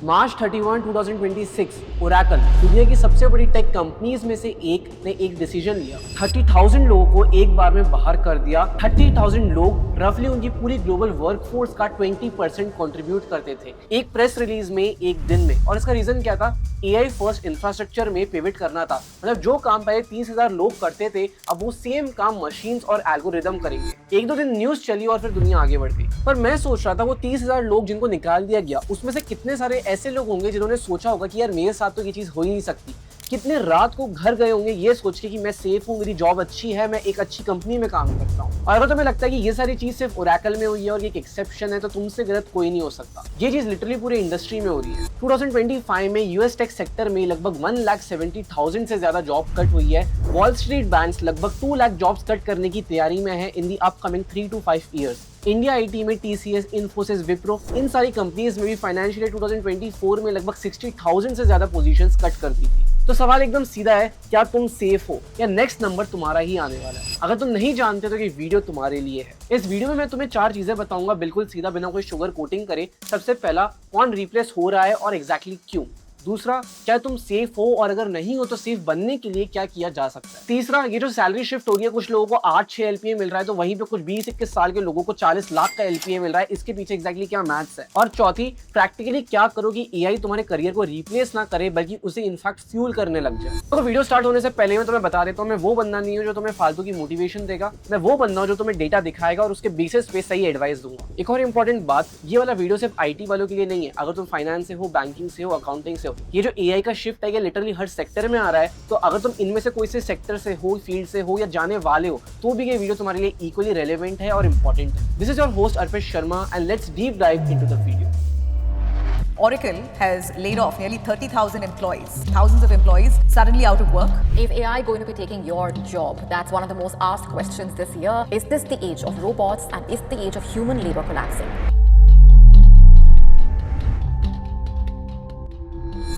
मार्च 31, 2026 Oracle दुनिया की सबसे बड़ी टेक कंपनीज में से एक ने एक डिसीजन लिया। 30,000 लोगों को एक बार में बाहर कर दिया। 30,000 लोग रफली उनकी पूरी ग्लोबल वर्कफोर्स का 20% कंट्रीब्यूट करते थे एक प्रेस रिलीज में एक दिन में। और इसका रीजन क्या था? एआई फर्स्ट इंफ्रास्ट्रक्चर में पिवट करना था। मतलब जो काम पहले 30,000 लोग करते थे, अब वो सेम काम मशीन्स और एल्गोरिदम करेंगे। एक दो दिन न्यूज चली और फिर दुनिया आगे बढ़ गई। पर मैं सोच रहा था वो 30,000 लोग जिनको निकाल दिया गया, उसमें से कितने सारे ऐसे लोग होंगे जिन्होंने सोचा होगा कि यार मेरे साथ तो ये चीज हो ही नहीं सकती। कितने रात को घर गए होंगे ये सोच के कि मैं सेफ हूँ, मेरी जॉब अच्छी है, मैं एक अच्छी कंपनी में काम करता हूँ। और अगर तुम्हें लगता है कि ये सारी चीज सिर्फ ओरेकल में हुई है और ये एक एक्सेप्शन है, तो तुमसे गलत कोई नहीं हो सकता। ये चीज लिटरली पूरी इंडस्ट्री में हो रही है। 2025 में यूएस टेक सेक्टर में लगभग 1,70,000 से ज्यादा जॉब कट हुई है। वॉल स्ट्रीट बैंक्स लगभग 2 लाख जॉब्स कट करने की तैयारी में है in the upcoming 3 to 5 years. India IT में टीसीएस, इन्फोसिस, विप्रो, इन सारी कंपनीज में भी फाइनेंशियल 2024 में लगभग 60,000 से ज्यादा पोजीशंस कट कर दी थी। तो सवाल एकदम सीधा है, क्या तुम सेफ हो या नेक्स्ट नंबर तुम्हारा ही आने वाला है? अगर तुम नहीं जानते तो ये वीडियो तुम्हारे लिए है। इस वीडियो में मैं तुम्हें 4 चीजें बताऊंगा बिल्कुल सीधा, बिना कोई शुगर कोटिंग करे। सबसे पहला, कौन रिप्लेस हो रहा है और एग्जैक्टली क्यों। दूसरा, क्या तुम सेफ हो और अगर नहीं हो तो सेफ बनने के लिए क्या किया जा सकता है। तीसरा, ये जो सैलरी शिफ्ट हो रही है, कुछ लोगों को 8-6 एलपीए मिल रहा है तो वहीं पे कुछ 20-21 साल के लोगों को 40 लाख का एलपीए मिल रहा है। इसके पीछे एग्जैक्टली क्या मैथ्स है। और चौथी, प्रैक्टिकली क्या करो कि एआई तुम्हारे करियर को रिप्लेस ना करे बल्कि उसे इनफैक्ट फ्यूल करने लग जाए। तो वीडियो स्टार्ट होने से पहले मैं तुम्हें बता देता हूँ, मैं वो बंदा नहीं हूँ जो तुम्हें फालतू की मोटिवेशन देगा। मैं वो बंदा हूँ जो तुम्हें डेटा दिखाएगा और उसके बेसिस पे सही एडवाइस दूंगा। एक और इंपॉर्टेंट बात, ये वाला वीडियो सिर्फ आईटी वालों के लिए नहीं है। अगर तुम फाइनेंस से हो, बैंकिंग से हो, अकाउंटिंग से हो, ये जो एआई का शिफ्ट है ये लिटरली हर सेक्टर में आ रहा है। तो अगर तुम इनमें से कोई से सेक्टर से हो, फील्ड से हो या जाने वाले हो, तो भी ये वीडियो तुम्हारे लिए इक्वली रेलेवेंट है और इंपॉर्टेंट है। This is your host Arpit Sharma and let's deep dive into the video. Oracle has laid off nearly 30,000 employees. Thousands of employees suddenly out of work. Is AI going to be taking your job? That's one of the most asked questions this year. Is this the age of robots and is the age of human labor collapsing?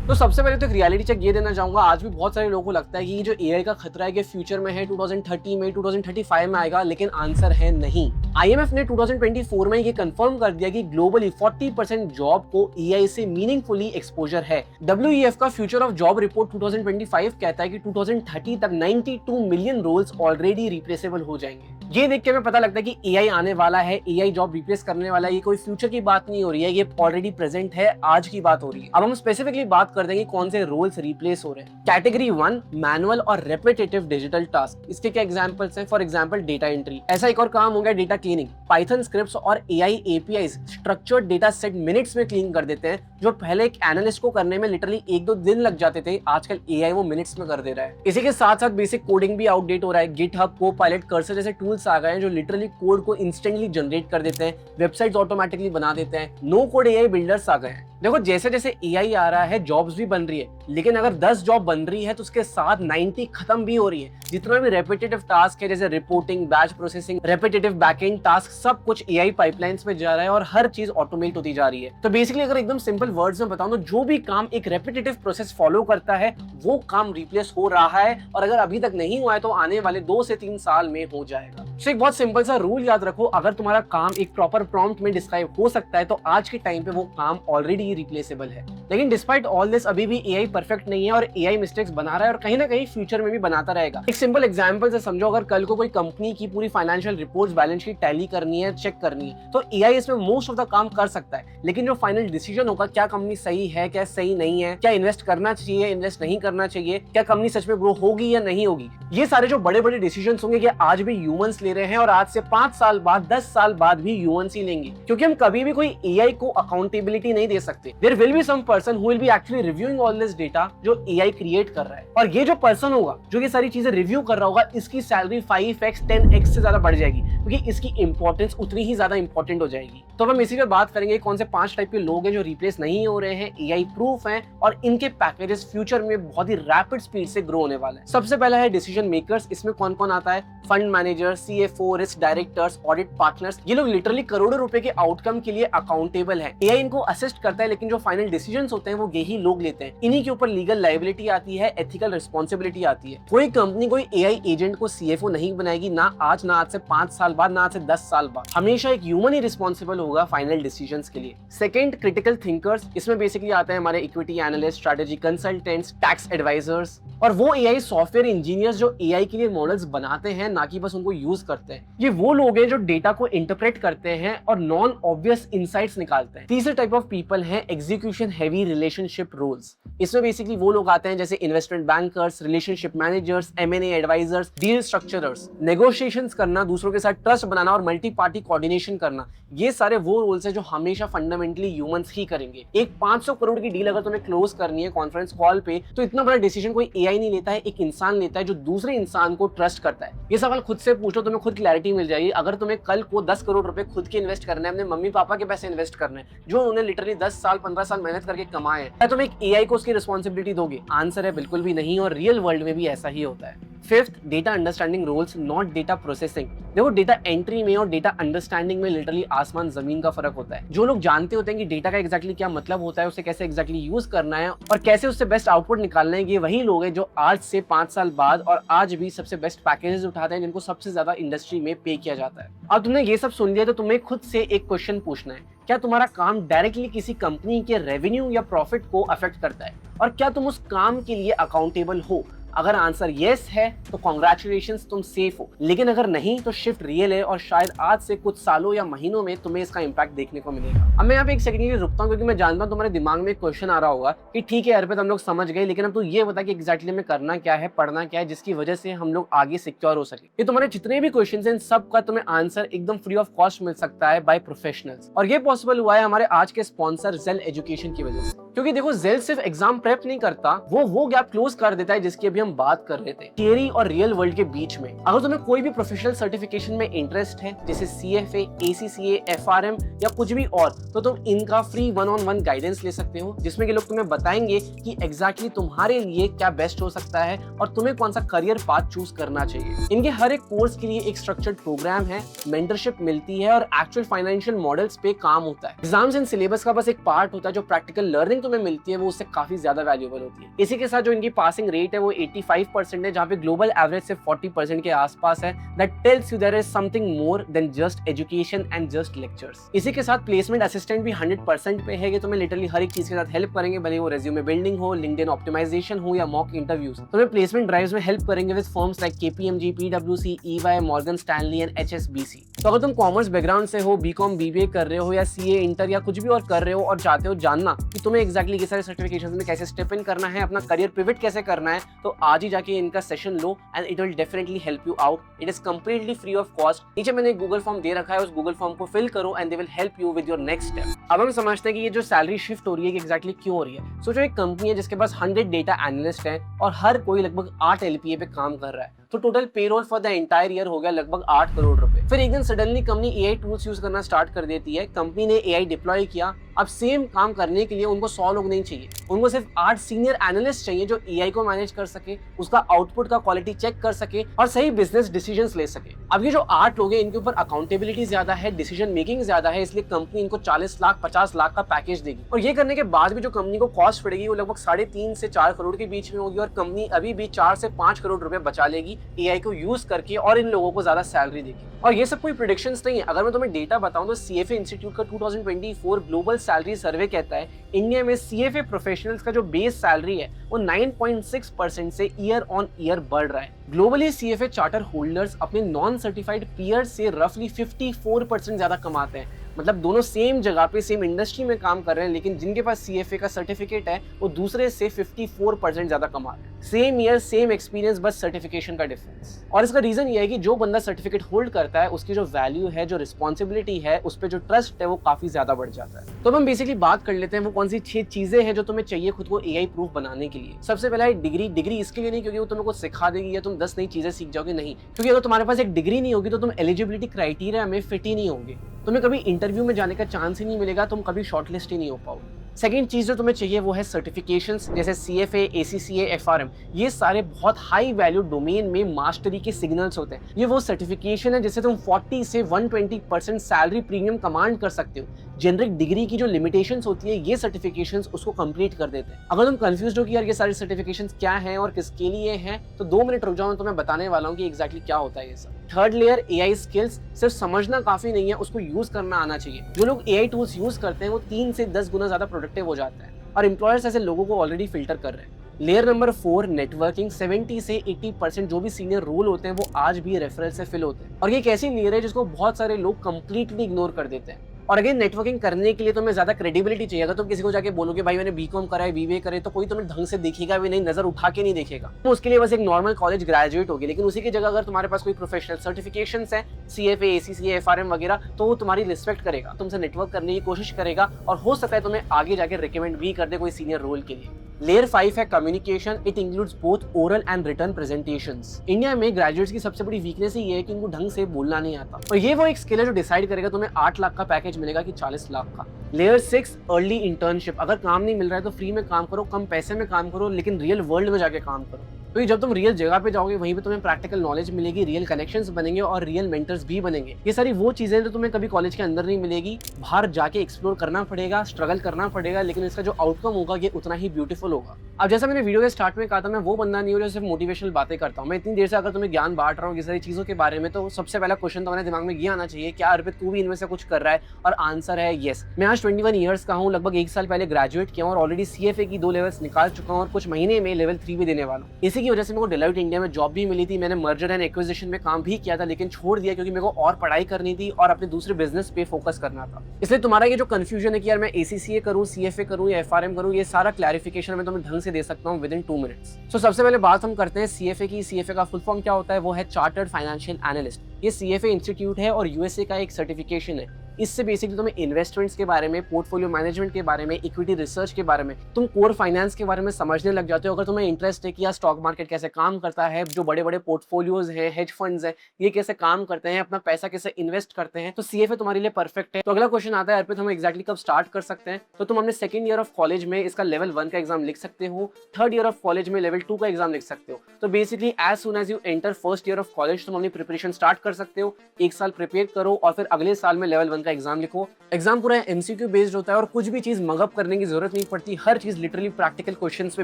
तो सबसे पहले तो एक reality check ये देना चाहूंगा। आज भी बहुत सारे लोगों को लगता है कि ये जो एआई का खतरा है कि फ्यूचर में है, 2030 में, 2035 में आएगा, लेकिन आंसर है नहीं। आईएमएफ ने 2024 में ये कंफर्म कर दिया कि ग्लोबली 40% जॉब को एआई से मीनिंगफुली एक्सपोजर है। डब्ल्यूईएफ का फ्यूचर ऑफ जॉब रिपोर्ट 2025 कहता है कि 2030 तक 92 मिलियन रोल्स ऑलरेडी रिप्लेसेबल हो जाएंगे। ये देख के हमें पता लगता है कि एआई आने वाला है, एआई जॉब रिप्लेस करने वाला है। ये कोई फ्यूचर की बात नहीं हो रही है, ये ऑलरेडी प्रेजेंट है, आज की बात हो रही है। अब हम स्पेसिफिकली बात कर देंगे कौन से रोल्स रिप्लेस हो रहे हैं। कैटेगरी 1, मैनुअल और रेपिटेटिव डिजिटल टास्क। इसके क्या एग्जांपल्स हैं? For example data entry. ऐसा एक और काम हो गया डेटा क्लीनिंग। पाइथन स्क्रिप्ट्स और AI APIs structured data set minutes में क्लीन कर देते हैं, जो पहले एक एनालिस्ट को करने में लिटरली 1-2 दिन लग जाते थे, आजकल एआई वो मिनट्स में कर दे रहा है। इसी के साथ साथ बेसिक कोडिंग भी आउटडेट हो रहा है। गिटहब, कोपायलट, कर्सर जैसे टूल्स आ गए हैं जो लिटरली कोड को इंस्टेंटली जनरेट कर देते हैं, वेबसाइट्स ऑटोमेटिकली बना देते हैं। नो कोड एआई बिल्डर्स आ गए हैं। देखो, जैसे जैसे एआई आ रहा है जॉब्स भी बन रही है, लेकिन अगर 10 जॉब बन रही है तो उसके साथ 90 खत्म भी हो रही है। जितना भी रेपिटेटिव टास्क है, जैसे reporting, batch processing, repetitive backend task, सब कुछ एआई पाइपलाइंस में जा रहा है और हर चीज ऑटोमेट होती जा रही है। तो बेसिकली अगर एकदम सिंपल वर्ड्स में बताऊं तो जो भी काम एक रेपिटेटिव प्रोसेस फॉलो करता है वो काम रिप्लेस हो रहा है, और अगर अभी तक नहीं हुआ है तो आने वाले 2 से 3 साल में हो जाएगा। तो एक बहुत सिंपल सा रूल याद रखो, अगर तुम्हारा काम एक प्रॉपर प्रॉम्प्ट में डिस्क्राइब हो सकता है तो आज के टाइम पे वो काम ऑलरेडी रिप्लेसेबल है। लेकिन डिस्पाइट ऑल दिस अभी भी एआई परफेक्ट नहीं है और एआई मिस्टेक्स बना रहा है और कहीं ना कहीं फ्यूचर में भी बनाता रहेगा। एक सिंपल एग्जांपल से समझो, अगर कल को कोई कंपनी की पूरी financial reports, balance sheet tally करनी है, चेक करनी है, तो एआई इसमें मोस्ट ऑफ द काम कर सकता है। लेकिन जो फाइनल डिसीजन होगा, क्या कंपनी सही है, क्या सही नहीं है, क्या इन्वेस्ट करना चाहिए, इन्वेस्ट नहीं करना चाहिए, क्या कंपनी सच में ग्रो होगी या नहीं होगी, ये सारे जो बड़े बड़े डिसीजन होंगे ये आज भी ह्यूमंस ले रहे हैं और आज से 5 साल बाद, 10 साल बाद भी ह्यूमंस ही लेंगे, क्योंकि हम कभी भी कोई एआई को अकाउंटेबिलिटी नहीं दे सकते। There will be some person who will be actually reviewing all this data जो एआई क्रिएट कर रहा है, और ये जो पर्सन होगा जो ये सारी चीजें रिव्यू कर रहा होगा, इसकी सैलरी 5x 10x से ज्यादा बढ़ जाएगी, क्योंकि इसकी इंपॉर्टेंस उतनी ही ज्यादा इंपॉर्टेंट हो जाएगी। तो हम इसी पे बात करेंगे कौन से 5 टाइप के लोग हैं जो रिप्लेस नहीं हो रहे हैं, एआई प्रूफ हैं और इनके पैकेजेस फ्यूचर में बहुत ही रैपिड स्पीड से ग्रो होने वाले हैं। सबसे पहला है डिसीजन मेकर्स। इसमें कौन कौन आता है? Fund manager, CFO, risk directors, audit partners. ये लोग लिटरली करोड़ों रुपए के आउटकम के लिए अकाउंटेबल है। एआई इनको असिस्ट करता है, लेकिन जो फाइनल डिसीजंस होते हैं वो यही लोग लेते हैं। इन्हीं के ऊपर लीगल लायबिलिटी आती है, एथिकल रिस्पॉन्सिबिलिटी आती है। कोई कंपनी कोई एआई एजेंट को सीएफओ नहीं बनाएगी, ना आज से 5 साल बाद, ना आज से 10 साल बाद। हमेशा एक ह्यूमन ही रिस्पॉन्सिबल होगा फाइनल डिसीजंस के लिए। सेकंड, क्रिटिकल थिंकर्स बैंकर्स, इसमें बेसिकली आते हैं हमारे equity analyst, strategy consultants, tax advisers और वो एआई सॉफ्टवेयर इंजीनियर्स जो एआई के लिए मॉडल्स बनाते हैं, ना कि बस उनको यूज करते हैं। ये वो लोग हैं जो डेटा को इंटरप्रेट करते हैं और नॉन ऑब्वियस इनसाइट्स निकालते हैं। तीसरे टाइप ऑफ पीपल हैं एग्जीक्यूशन हैवी रिलेशनशिप रोल्स। इसमें बेसिकली वो लोग आते हैं जैसे investment bankers, relationship managers, M and A advisors, deal structurers, negotiations करना, दूसरों के साथ ट्रस्ट बनाना और मल्टी पार्टी कोऑर्डिनेशन करना। ये सारे वो रोल्स हैं जो हमेशा फंडामेंटली ह्यूमंस ही करेंगे। एक 500 करोड़ की डील अगर तुम्हें क्लोज करनी है कॉन्फ्रेंस कॉल पे, तो इतना बड़ा डिसीजन कोई एआई नहीं लेता है, एक इंसान लेता है जो दूसरे इंसान को ट्रस्ट करता है। ये सवाल खुद से पूछ लो, तुम्हें खुद क्लैरिटी मिल जाएगी। अगर तुम्हें कल को 10 करोड़ रुपए खुद के इन्वेस्ट करना है, अपने मम्मी पापा के पैसे इन्वेस्ट करने हैं जो उन्होंने लिटरली 10 साल 15 साल मेहनत करके कमाए हैं, क्या तुम एक एआई को उसकी रिस्पॉन्सिबिलिटी दोगे? आंसर है बिल्कुल भी नहीं, और रियल वर्ल्ड में भी ऐसा ही होता है। Fifth, data understanding roles not data processing. देखो, डेटा एंट्री में और डेटा अंडरस्टैंडिंग में लिटरली आसमान जमीन का फर्क होता है। जो लोग जानते होते हैं कि डेटा का एग्जैक्टली क्या मतलब होता है, उसे कैसे एग्जैक्टली यूज करना है और कैसे उससे बेस्ट आउटपुट निकालना है, ये वही लोग हैं जो आज से 5 साल बाद और आज भी सबसे बेस्ट पैकेजेस उठाते हैं, जिनको सबसे ज्यादा इंडस्ट्री में पे किया जाता है। अब तुमने ये सब सुन लिया तो तुम्हें खुद से एक क्वेश्चन पूछना है, क्या तुम्हारा काम डायरेक्टली किसी कंपनी के रेवेन्यू या प्रॉफिट को अफेक्ट करता है, और क्या तुम उस काम के लिए अकाउंटेबल हो? अगर आंसर यस है तो कॉन्ग्रेचुलेशंस, तुम सेफ हो। लेकिन अगर नहीं तो शिफ्ट रियल है और शायद आज से कुछ सालों या महीनों में तुम्हें इसका इंपैक्ट देखने को मिलेगा। अब मैं यहाँ पे एक सेकंड के लिए रुकता हूँ, क्योंकि मैं जानता हूँ तुम्हारे दिमाग में एक क्वेश्चन आ रहा होगा कि ठीक है अर्पित, हम लोग समझ गए, लेकिन अब तू ये बता कि एग्जैक्टली में करना क्या है, पढ़ना क्या है, जिसकी वजह से हम लोग आगे सिक्योर हो सके। ये तुम्हारे जितने भी क्वेश्चन हैं, इन सब का तुम्हें आंसर एकदम फ्री ऑफ कॉस्ट मिल सकता है बाय प्रोफेशनल्स। और ये पॉसिबल हुआ है हमारे आज के स्पॉन्सर जेल एजुकेशन की वजह से। क्योंकि देखो, जेल सिर्फ एग्जाम प्रेप नहीं करता, वो गैप क्लोज कर देता है जिसकी अभी हम बात कर रहे थे, थियरी और रियल वर्ल्ड के बीच में। अगर तुम्हें कोई भी प्रोफेशनल सर्टिफिकेशन में इंटरेस्ट है, जैसे CFA, ACCA, FRM या कुछ भी और, तो तुम इनका फ्री 1-on-1 गाइडेंस ले सकते हो, जिसमें कि लोग तुम्हें बताएंगे कि एग्जैक्टली तुम्हारे लिए क्या बेस्ट हो सकता है और तुम्हें कौन सा करियर पाथ चूज करना चाहिए। इनके हर एक कोर्स के लिए एक स्ट्रक्चर्ड प्रोग्राम है, मेंटरशिप मिलती है और एक्चुअल फाइनेंशियल मॉडल्स पे काम होता है। एग्जाम्स एंड सिलेबस का बस एक पार्ट होता है, जो प्रैक्टिकल लर्निंग तुम्हें मिलती है वो उससे काफी ज्यादा वैल्यूएबल होती है। इसी के साथ जो इनकी पासिंग रेट है वो 85% है, जहाँ पे ग्लोबल एवरेज से 40% के आसपास है। That tells you there is something more than just education and just lectures. इसी के साथ प्लेसमेंट असिस्टेंट भी 100% पे है। ये तुम्हें लिटरली हर एक चीज के साथ हेल्प करेंगे, भले वो रेज्यूमे बिल्डिंग हो, लिंक्डइन ऑप्टिमाइजेशन हो या मॉक इंटरव्यूज। तुम्हें प्लेसमेंट ड्राइव्स में हेल्प करेंगे with firms like KPMG, PwC, EY, Morgan Stanley and HSBC। तो अगर तुम कॉमर्स बैकग्राउंड से हो, BCom, BBA कर रहे हो या CA, इंटर या कुछ भी और कर रहे हो और चाहते हो जानना कि तुम्हें एग्जैक्टली ये सारे सर्टिफिकेशंस में कैसे स्टेप इन करना है, अपना करियर पिवट कैसे करना है, तो आज ही जाके इनका session low and it will definitely help you out. It is completely free of cost. नीचे मैंने एक गूगल फॉर्म दे रखा है, उस गूगल फॉर्म को फिल करो and they will help you with your next step. अब हम समझते हैं कि ये जो सैलरी शिफ्ट हो रही है कि एग्जैक्टली क्यों हो रही है। सोचो, एक कंपनी है जिसके पास 100 डेटा एनालिस्ट है और हर कोई लगभग 8 LPA पे काम कर रहा है, तो total payroll for the entire year हो गया लगभग 8 करोड़ रुपए। फिर एक दिन suddenly company AI tools use करना स्टार्ट कर देती है। कंपनी ने AI डिप्लॉय किया। अब सेम काम करने के लिए उनको 100 लोग नहीं चाहिए, उनको सिर्फ 8 सीनियर एनालिस्ट चाहिए जो AI को मैनेज कर सके, उसका आउटपुट का क्वालिटी चेक कर सके और सही बिजनेस डिसीजंस ले सके। अब ये जो 8 लोग हैं, इनके ऊपर अकाउंटेबिलिटी ज्यादा है, डिसीजन मेकिंग ज्यादा है, इसलिए कंपनी इनको 40 लाख 50 लाख का पैकेज देगी। और ये करने के बाद भी जो कंपनी को कॉस्ट पड़ेगी वो लगभग 3.5 से 4 करोड़ के बीच में होगी, और कंपनी अभी भी 4 से 5 करोड़ रुपए बचा लेगी AI को यूज करके और इन लोगों को ज्यादा सैलरी देगी। और ये सब कोई प्रेडिक्शंस नहीं है। अगर मैं तुम्हें डेटा बताऊं तो CFA इंस्टीट्यूट का 2024 ग्लोबल सैलरी सर्वे कहता है इंडिया में CFA प्रोफेशनल्स का जो बेस सैलरी है वो 9.6% से ईयर ऑन ईयर बढ़ रहा है। ग्लोबली CFA चार्टर होल्डर्स अपने नॉन सर्टिफाइड पीयर्स से रफली 54% ज्यादा कमाते हैं। मतलब दोनों सेम जगह पे सेम इंडस्ट्री में काम कर रहे हैं, लेकिन जिनके पास CFA का सर्टिफिकेट है वो दूसरे से 54% ज्यादा कमा रहे हैं। सेम ईयर सेम एक्सपीरियंस, बस सर्टिफिकेशन का डिफरेंस। और इसका रीजन ये है कि जो बंदा सर्टिफिकेट होल्ड करता है उसकी जो वैल्यू है, जो रिस्पॉन्सिबिलिटी है, उस पर जो ट्रस्ट है वो काफी ज्यादा बढ़ जाता है। तो हम बेसिकली बात कर लेते हैं वो कौन सी 6 चीजें हैं जो तुम्हें चाहिए खुद को AI प्रूफ बनाने के लिए। सबसे पहला है डिग्री इसके लिए नहीं क्योंकि वो तुम्हें कुछ सिखा देगी या तुम 10 नई चीजें सीख जाओगे, नहीं, क्योंकि अगर तुम्हारे पास एक डिग्री नहीं होगी तो तुम एलिजिबिलिटी क्राइटेरिया में फिट ही नहीं होगे, तुम्हें कभी इंटरव्यू में जाने का चांस ही नहीं मिलेगा, तुम कभी शॉर्टलिस्ट ही नहीं हो पाओगे। सेकंड चीज जो तुम्हें चाहिए वो है सर्टिफिकेशंस, जैसे CFA, ACCA, FRM। ये सारे बहुत हाई वैल्यू डोमेन में मास्टरी के सिग्नल्स होते हैं। ये वो सर्टिफिकेशन है जिससे तुम 40 से 120% सैलरी प्रीमियम कमांड कर सकते हो। जेनरिक डिग्री की जो लिमिटेशंस होती है, ये सर्टिफिकेशंस उसको कंप्लीट कर देते हैं। अगर तुम कंफ्यूज हो कि यार ये सारे सर्टिफिकेशंस क्या हैं और किसके लिए हैं, तो 2 मिनट रुक जाओ, मैं तुम्हें बताने वाला हूँ कि एग्जैक्टली क्या होता है ये सब। थर्ड लेयर AI स्किल्स, सिर्फ समझना काफी नहीं है, उसको यूज करना आना चाहिए। जो लोग AI टूल्स यूज करते हैं वो 3 से 10 गुना ज्यादा प्रोडक्टिव हो जाते हैं और एम्प्लॉयर्स ऐसे लोगों को ऑलरेडी फिल्टर कर रहे हैं। लेयर नंबर 4 नेटवर्किंग, 70 से 80% जो भी सीनियर रोल होते हैं वो आज भी रेफरल से फिल होते हैं और ये एक ऐसी लेयर है जिसको बहुत सारे लोग कंप्लीटली इग्नोर कर देते हैं। और अगेन नेटवर्किंग करने के लिए तुम्हें ज्यादा क्रेडिबिलिटी चाहिए। अगर तुम किसी को जाके बोलोगे भाई मैंने बीकॉम करा है, बीबीए करे, तो कोई तुम्हें ढंग से देखेगा भी नहीं, नजर उठा के नहीं देखेगा। तो उसके लिए बस एक नॉर्मल कॉलेज ग्रेजुएट होगी, लेकिन उसी की जगह अगर तुम्हारे पास कोई प्रोफेशनल सर्टिफिकेशंस हैं, CFA, ACCA, FRM वगैरह, तो वो तुम्हारी रिस्पेक्ट करेगा, तुमसे नेटवर्क करने की कोशिश करेगा और हो सकता है तुम्हें आगे जाके रिकमेंड भी कर दे कोई सीनियर रोल के लिए। लेयर 5 है communication. It includes both oral and written presentations. India में ग्रेजुएट्स की सबसे बड़ी वीकनेस ही ये है कि उनको ढंग से बोलना नहीं आता और ये वो एक स्किल है जो डिसाइड करेगा तुम्हें 8 लाख का पैकेज मिलेगा कि 40 लाख का। Layer 6 early internship. अगर काम नहीं मिल रहा है तो फ्री में काम करो, कम पैसे में काम करो, लेकिन रियल वर्ल्ड में जाके काम करो। तो जब तुम रियल जगह पे जाओगे वहीं पे तुम्हें प्रैक्टिकल नॉलेज मिलेगी, रियल कनेक्शंस बनेंगे और रियल मेंटर्स भी बनेंगे। ये सारी वो चीजें जो तुम्हें कभी कॉलेज के अंदर नहीं मिलेगी, बाहर जाके एक्सप्लोर करना पड़ेगा, स्ट्रगल करना पड़ेगा, लेकिन इसका जो आउटकम होगा ये उतना ही ब्यूटीफुल होगा। अब जैसा मैंने वीडियो के स्टार्ट में कहा था, मैं वो बंदा नहीं हूँ जो सिर्फ मोटिवेशनल बातें करता हूँ। मैं इतनी देर से अगर तुम्हें ज्ञान बांट रहा हूँ ये सारी चीजों के बारे में, तो सबसे पहला क्वेश्चन तुम्हारे दिमाग में ये आना चाहिए, क्या अर्पित तू भी इनमें से कुछ कर रहा है? और आंसर है येस। मैं आज 21 ईयर्स का हूँ, लगभग 1 साल पहले ग्रेजुएट किया और ऑलरेडी CFA की 2 लेवल्स निकाल चुका हूँ और कुछ महीने में लेवल 3 भी देने वाला हूँ। इसी की वजह से मेरे को डेलोइट इंडिया में जॉब भी मिली थी। मैंने मर्जर एंड एक्विजिशन में काम भी किया था, लेकिन छोड़ दिया क्योंकि मेरे को और पढ़ाई करनी थी और अपने दूसरे बिजनेस पे फोकस करना था। इसलिए तुम्हारा ये जो कंफ्यूजन है कि यार मैं ACCA करूं, CFA करूं या FRM करूं, ये सारा क्लैरिफिकेशन मैं तुम्हें ढंग से दे सकता हूं विदिन 2 मिनट्स। सो सबसे पहले बात हम करते हैं CFA की। CFA का फुल फॉर्म क्या होता है? वो है चार्टर्ड फाइनेंशियल एनालिस्ट। ये CFA इंस्टीट्यूट है और USA का एक सर्टिफिकेशन है। इससे बेसिकली तुम्हें इन्वेस्टमेंट्स के बारे में, पोर्टफोलियो मैनेजमेंट के बारे में, इक्विटी रिसर्च के बारे में, तुम कोर फाइनेंस के बारे में समझने लग जाते हो। अगर तुम्हें इंटरेस्ट है कि यार स्टॉक मार्केट कैसे काम करता है, जो बड़े बड़े पोर्टफोलियोज हैं, हेज फंड्स हैं, ये कैसे काम करते हैं, अपना पैसा कैसे इन्वेस्ट करते हैं, तो CFA तुम्हारे लिए परफेक्ट है। तो अगला क्वेश्चन आता है अर्पित हम एक्जैक्टली कब स्टार्ट कर सकते हैं? तो तुम अपने सेकंड ईयर ऑफ कॉलेज में इसका लेवल 1 का एग्जाम लिख सकते हो, थर्ड ईयर ऑफ कॉलेज में लेवल 2 का एग्जाम लिख सकते हो। तो basically as soon as you enter first year of college तुम अपनी प्रिपरेशन स्टार्ट कर सकते हो। 1 साल प्रिपेयर करो और फिर अगले साल में लेवल 1 का एग्जाम लिखो। एग्जाम पूरा MCQ बेस्ड होता है और कुछ भी चीज मगअप करने की जरूरत नहीं पड़ती। हर चीज लिटरली प्रैक्टिकल क्वेश्चंस पे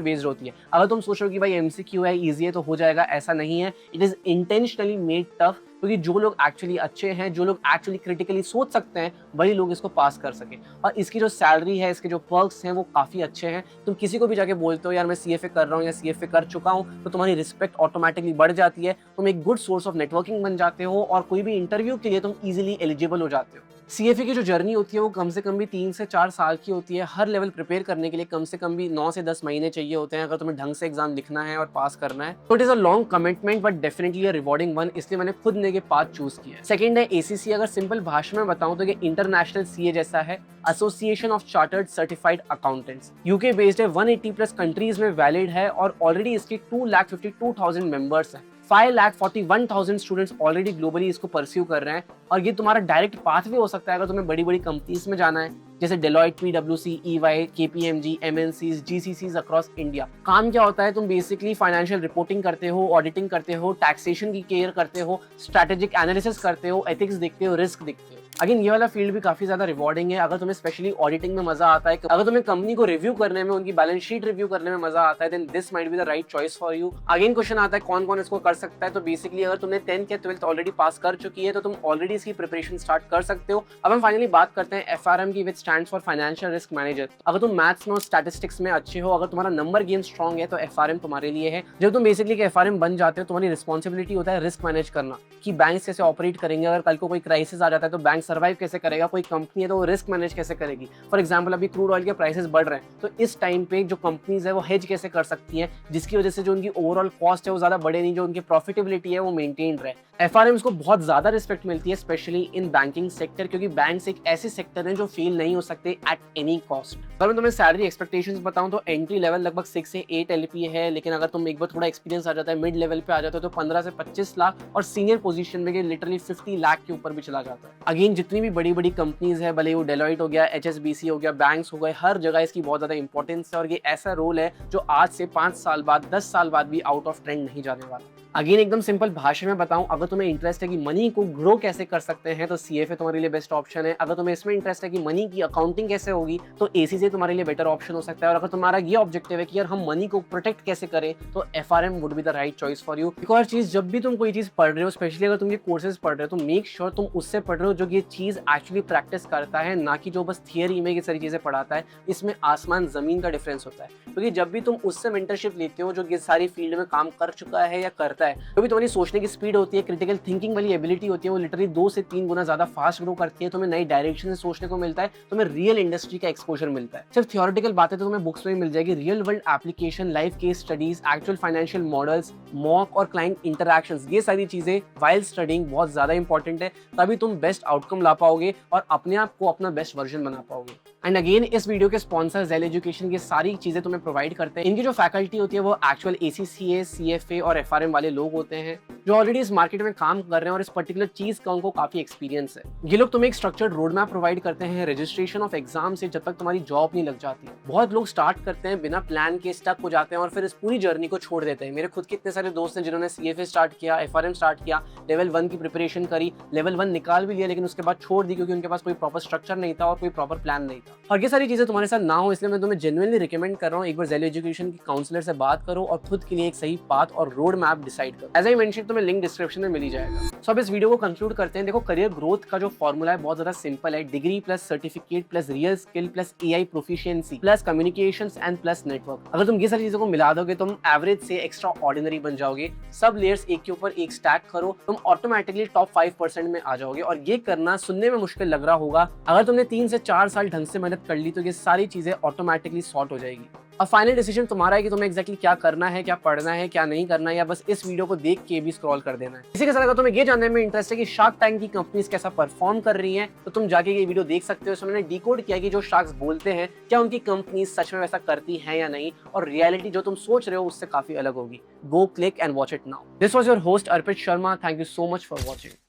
बेस्ड होती है। अगर तुम सोचो कि भाई MCQ है, इजी है तो हो जाएगा, ऐसा नहीं है। It is intentionally made tough, क्योंकि जो लोग एक्चुअली अच्छे हैं, जो लोग एक्चुअली क्रिटिकली सोच सकते हैं, वही लोग इसको पास कर सके। और इसकी जो सैलरी है, इसके जो पर्क्स हैं वो काफी अच्छे हैं। तुम किसी को भी जाके बोलते हो यार मैं CFA कर रहा हूँ या CFA कर चुका हूँ, तो तुम्हारी रिस्पेक्ट ऑटोमेटिकली बढ़ जाती है। तुम एक गुड सोर्स ऑफ नेटवर्किंग बन जाते हो और कोई भी इंटरव्यू के लिए तुम इजीली एलिजिबल हो जाते हो। CFA की जो जर्नी होती है वो कम से कम भी 3 से 4 साल की होती है। हर लेवल प्रिपेयर करने के लिए कम से कम भी 9 से 10 महीने चाहिए होते हैं अगर तुम्हें ढंग से एग्जाम लिखना है और पास करना है। तो it is a long commitment but definitely a rewarding one, इसलिए मैंने खुद ने ये पाथ चूज किया है। सेकंड है ACCA। अगर सिंपल भाषा में बताऊं तो ये इंटरनेशनल CA जैसा है, association of chartered certified accountants. UK based है, 180 प्लस कंट्रीज में वैलिड है और ऑलरेडी इसकी 2,52,000 मेंबर्स हैं। 5,41,000 स्टूडेंट्स ऑलरेडी ग्लोबली इसको परस्यू कर रहे हैं और ये तुम्हारा डायरेक्ट पाथ भी हो सकता है अगर तुम्हें बड़ी बड़ी कंपनीज में जाना है, जैसे Deloitte, PwC, EY, KPMG, MNCs, GCCs across India. काम क्या होता है? तुम बेसिकली फाइनेंशियल रिपोर्टिंग करते हो, ऑडिटिंग करते हो, टैक्सेशन की केयर करते हो, स्ट्रैटेजिक एनालिसिस करते हो, एथिक्स देखते हो, रिस्क देखते हो। अगेन ये वाला फील्ड भी काफी ज्यादा रिवॉर्डिंग है। अगर तुम्हें स्पेशली ऑडिटिंग में मजा आता है, अगर तुम्हें कंपनी को रिव्यू करने में, उनकी बैलेंस शीट रिव्यू करने में मजा आता है, then this might be the right choice for you. Again question आता है कौन कौन इसको कर सकता है? तो बेसिकली अगर तुमने 10th या 12th ऑलरेडी पास कर चुकी है तो तुम ऑलरेडी इसकी प्रिपरेशन स्टार्ट कर सकते हो। अब हम फाइनली बात करते हैं FRM की, विच stands for financial risk manager. अगर तुम मैथ्स में और स्टैटिस्टिक्स में अच्छे हो, अगर तुम्हारा नंबर गेम स्ट्रॉन्ग है, तो FRM तुम्हारे लिए है। जब तुम बेसिकली FRM बन जाते हो, तुम्हारी रिस्पॉन्सिबिलिटी होता है रिस्क मैनेज करना, कि बैंक कैसे ऑपरेट करेंगे, अगर कल को कोई क्राइसिस आ जाता है तो बैंक सर्वाइव कैसे करेगा, कोई कंपनी है तो वो रिस्क मैनेज कैसे करेगी। फॉर एग्जांपल अभी क्रूड ऑयल के प्राइसेस बढ़ रहे हैं, तो इस टाइम पे जो कंपनीज है वो हेज कैसे कर सकती हैं, जिसकी वजह से जो उनकी ओवरऑल कॉस्ट है वो ज्यादा बढ़े नहीं, जो उनकी प्रॉफिटेबिलिटी है वो मेंटेन रहे। FRMs को बहुत ज्यादा रिस्पेक्ट मिलती है, स्पेशली इन बैंकिंग सेक्टर, क्योंकि बैंक्स एक ऐसे सेक्टर हैं जो फेल नहीं हो सकते एट एनी कॉस्ट। अगर मैं तुम्हें सैलरी एक्सपेक्टेशंस बताऊं तो एंट्री लेवल लगभग 6 से 8 LPA है, लेकिन अगर तुम एक बार थोड़ा एक्सपीरियंस आ जाता है, मिड लेवल पे आ जाता है, तो 15 से 25 लाख और सीनियर पोजीशन में लिटरली 50 लाख के ऊपर भी चला जाता है। अगेन जितनी भी बड़ी बड़ी कंपनीज है, भले वो डेलॉइट हो गया, HSBC हो गया, बैंक्स हो गए, हर जगह इसकी बहुत ज्यादा इंपॉर्टेंस है और ये ऐसा रोल है जो आज से 5 साल बाद, 10 साल बाद भी आउट ऑफ ट्रेंड नहीं जाने वाला। अगेन एकदम सिंपल भाषा में बताऊं, अगर तुम्हें इंटरेस्ट है कि मनी को ग्रो कैसे कर सकते हैं तो सीएफए तुम्हारे लिए बेस्ट ऑप्शन है। अगर तुम्हें इसमें इंटरेस्ट है कि मनी की अकाउंटिंग कैसे होगी तो एसीसी तुम्हारे लिए बेटर ऑप्शन हो सकता है। और अगर तुम्हारा ये ऑब्जेक्टिव है कि यार हम मनी को प्रोटेक्ट कैसे करें तो FRM would be the right choice for you. एक और चीज, जब भी तुम कोई चीज पढ़ रहे हो, स्पेशली अगर तुम ये कोर्सेज पढ़ रहे हो, तो मेक श्योर तुम उससे पढ़ रहे हो जो ये चीज एक्चुअली प्रैक्टिस करता है, ना कि जो बस थियरी में ये सारी चीजें पढ़ाता है। इसमें आसमान जमीन का डिफरेंस होता है, क्योंकि जब भी तुम उससे मेंटरशिप लेते हो जो ये सारी फील्ड में काम कर चुका है या करता है, तो भी तुम्हारी सोचने की स्पीड होती है, क्रिटिकल थिंकिंग वाली एबिलिटी होती है, वो लिटरली 2 से 3 गुना ज्यादा फास्ट ग्रो करती है। तुम्हें नई डायरेक्शन से सोचने को मिलता है, तुम्हें रियल इंडस्ट्री का एक्सपोजर मिलता है। सिर्फ थियोरेटिकल बातें तो तुम्हें बुक्स में मिल जाएगी, real world application, live case studies, actual financial models, mock और क्लाइंट इंटरैक्शंस, ये सारी चीजें वाइल स्टडीइंग बहुत ज्यादा इंपॉर्टेंट है। तभी तुम बेस्ट आउटकम ला पाओगे और अपने आप को अपना बेस्ट वर्जन बना पाओगे। एंड अगेन इस वीडियो के स्पॉन्सर ज़ेल एजुकेशन की सारी चीजें तुम्हें प्रोवाइड करते हैं। इनकी जो फैकल्टी होती है वो एक्चुअल एसीसीए, सीएफए और एफआरएम वाले लोग होते हैं जो ऑलरेडी इस मार्केट में काम कर रहे हैं और इस पर्टिकुलर चीज का उनको काफी एक्सपीरियंस है। ये लोग तुम्हें एक स्ट्रक्चर्ड रोड मैप प्रोवाइड करते हैं रजिस्ट्रेशन ऑफ एग्जाम से जब तक तुम्हारी जॉब नहीं लग जाती। बहुत लोग स्टार्ट करते हैं बिना प्लान के, स्टक हो जाते हैं और फिर इस पूरी जर्नी को छोड़ देते हैं। मेरे खुद के इतने सारे दोस्त हैं जिन्होंने सीएफए स्टार्ट किया, एफआरएम स्टार्ट किया, लेवल 1 की प्रिपरेशन करी, लेवल 1 निकाल भी लिया, लेकिन उसके बाद छोड़ दी क्योंकि उनके पास कोई प्रॉपर स्ट्रक्चर नहीं था और कोई प्रॉपर प्लान नहीं था। और ये सारी चीजें तुम्हारे साथ ना हो, इसलिए मैं तुम्हें जेन्युइनली रिकमेंड कर रहा हूँ एक बार ज़ेल एजुकेशन की काउंसलर से बात करो और खुद के लिए एक सही पाथ और रोड मैप डिसाइड करो। एज आई मेंशन तुम्हें लिंक डिस्क्रिप्शन में मिल ही जाएगा। सो अब इस वीडियो को कंक्लूड करते हैं। देखो, करियर ग्रोथ का जो फॉर्मूला है बहुत ज्यादा सिंपल है, degree plus certificate plus real skill plus AI proficiency plus communications and plus network. अगर तुम ये सारी चीजों को मिला दोगे तुम एवरेज से एक्स्ट्रा ऑर्डिनरी बन जाओगे। सब लेयर्स एक के ऊपर एक स्टैक करो, तुम ऑटोमेटिकली टॉप 5% में आ जाओगे। और ये करना सुनने में मुश्किल लग रहा होगा, अगर तुमने 3 से 4 साल ढंग से मेहनत कर ली तो ये सारी चीजें ऑटोमेटिकली सॉर्ट हो जाएगी। अब फाइनल डिसीजन तुम्हारा है कि तुम्हें एक्जैक्टली क्या करना है, क्या पढ़ना है, क्या नहीं करना है, या बस इस वीडियो को देख के भी स्क्रॉल कर देना है। इसी के साथ अगर तुम्हें ये जानने में इंटरेस्ट है कि शार्क टैंक की कंपनीज कैसा परफॉर्म कर रही हैं, तो तुम जाके ये वीडियो देख सकते हो। इसमें मैंने डिकोड किया कि जो शार्क्स बोलते हैं क्या उनकी कंपनी सच में वैसा करती है या नहीं, और रियलिटी जो तुम सोच रहे हो उससे काफी अलग होगी। Go click and watch it now. This was your host Arpit Sharma. Thank you so much for watching.